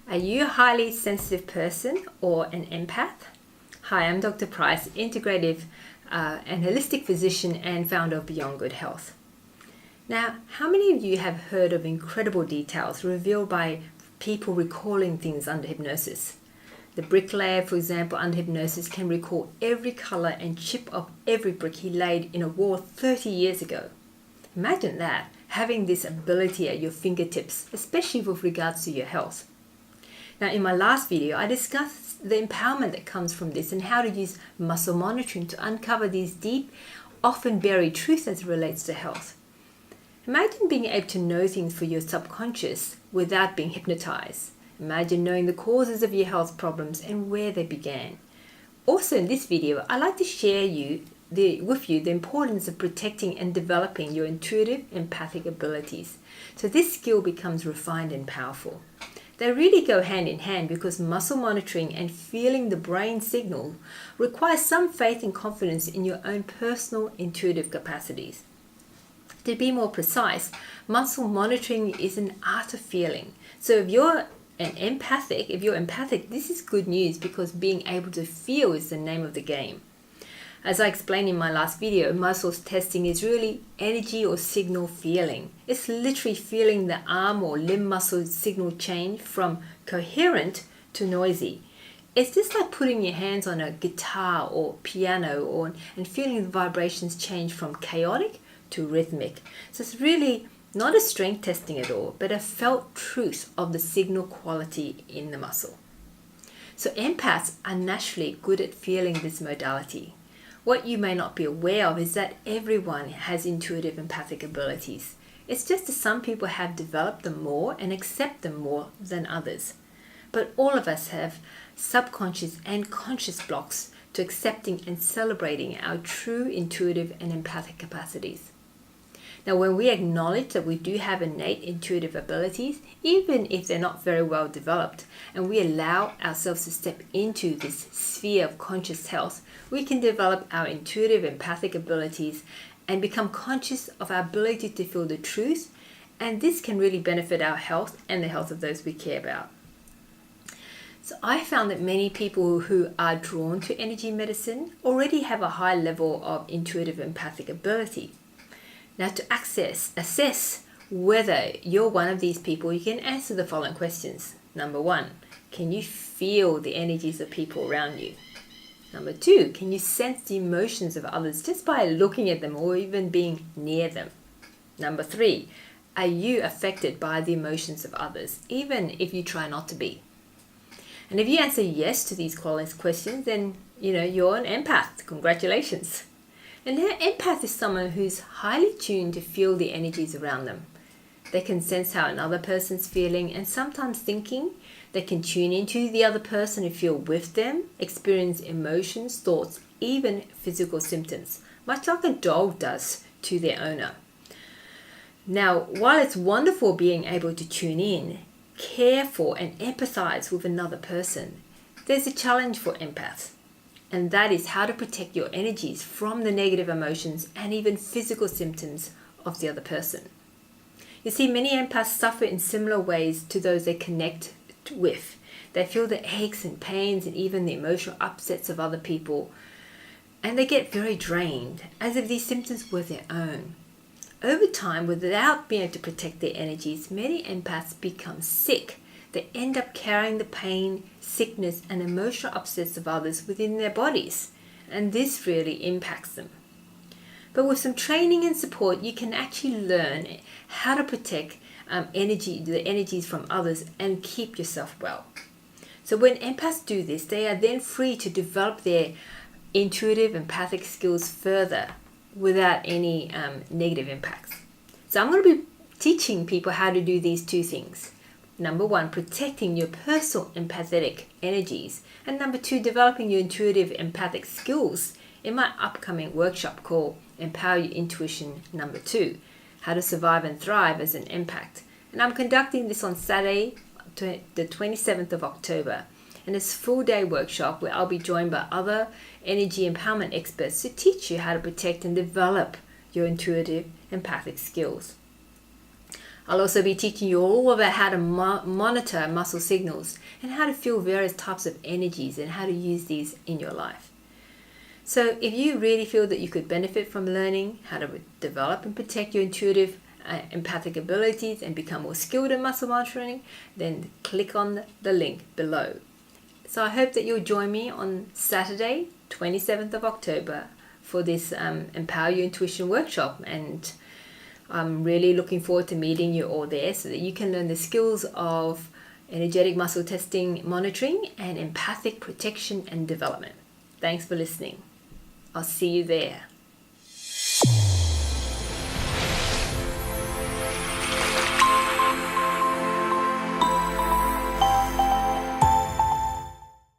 Are you a highly sensitive person or an empath? Hi, I'm Dr. Price, Integrative and Holistic Physician and founder of Beyond Good Health. Now, how many of you have heard of incredible details revealed by people recalling things under hypnosis? The bricklayer, for example, under hypnosis can recall every color and chip of every brick he laid in a wall 30 years ago. Imagine that, having this ability at your fingertips, especially with regards to your health. Now, in my last video, I discussed the empowerment that comes from this and how to use muscle monitoring to uncover these deep, often buried truths as it relates to health. Imagine being able to know things for your subconscious without being hypnotized. Imagine knowing the causes of your health problems and where they began. Also in this video, I'd like to share with you the importance of protecting and developing your intuitive empathic abilities, so this skill becomes refined and powerful. They really go hand in hand because muscle monitoring and feeling the brain signal requires some faith and confidence in your own personal intuitive capacities. To be more precise, muscle monitoring is an art of feeling. So if you're empathic, this is good news because being able to feel is the name of the game. As I explained in my last video, muscle testing is really energy or signal feeling. It's literally feeling the arm or limb muscle signal change from coherent to noisy. It's just like putting your hands on a guitar or piano and feeling the vibrations change from chaotic to rhythmic. So it's really not a strength testing at all, but a felt truth of the signal quality in the muscle. So empaths are naturally good at feeling this modality. What you may not be aware of is that everyone has intuitive empathic abilities. It's just that some people have developed them more and accept them more than others. But all of us have subconscious and conscious blocks to accepting and celebrating our true intuitive and empathic capacities. Now, when we acknowledge that we do have innate intuitive abilities, even if they're not very well developed, and we allow ourselves to step into this sphere of conscious health, we can develop our intuitive empathic abilities and become conscious of our ability to feel the truth, and this can really benefit our health and the health of those we care about. So I found that many people who are drawn to energy medicine already have a high level of intuitive empathic ability. Now, to assess whether you're one of these people, you can answer the following questions. Number 1, can you feel the energies of people around you? Number 2, can you sense the emotions of others just by looking at them or even being near them? Number 3, are you affected by the emotions of others, even if you try not to be? And if you answer yes to these questions, then you're an empath. Congratulations. And an empath is someone who's highly tuned to feel the energies around them. They can sense how another person's feeling and sometimes thinking. They can tune into the other person and feel with them, experience emotions, thoughts, even physical symptoms, much like a dog does to their owner. Now, while it's wonderful being able to tune in, care for, and empathize with another person, there's a challenge for empaths. And that is how to protect your energies from the negative emotions and even physical symptoms of the other person. You see, many empaths suffer in similar ways to those they connect with. They feel the aches and pains and even the emotional upsets of other people, and they get very drained, as if these symptoms were their own. Over time, without being able to protect their energies, many empaths become sick. They end up carrying the pain, sickness, and emotional upsets of others within their bodies, and this really impacts them. But with some training and support, you can actually learn how to protect the energies from others and keep yourself well. So when empaths do this, they are then free to develop their intuitive empathic skills further without any negative impacts. So I'm going to be teaching people how to do these two things. Number 1, protecting your personal empathetic energies. And number 2, developing your intuitive empathic skills in my upcoming workshop called Empower Your Intuition Number 2, How to Survive and Thrive as an Empath. And I'm conducting this on Saturday, the 27th of October. And it's a full-day workshop where I'll be joined by other energy empowerment experts to teach you how to protect and develop your intuitive empathic skills. I'll also be teaching you all about how to monitor muscle signals and how to feel various types of energies and how to use these in your life. So if you really feel that you could benefit from learning how to develop and protect your intuitive empathic abilities and become more skilled in muscle monitoring, then click on the link below. So I hope that you'll join me on Saturday, 27th of October for this Empower Your Intuition workshop, and I'm really looking forward to meeting you all there so that you can learn the skills of energetic muscle testing, monitoring, and empathic protection and development. Thanks for listening. I'll see you there.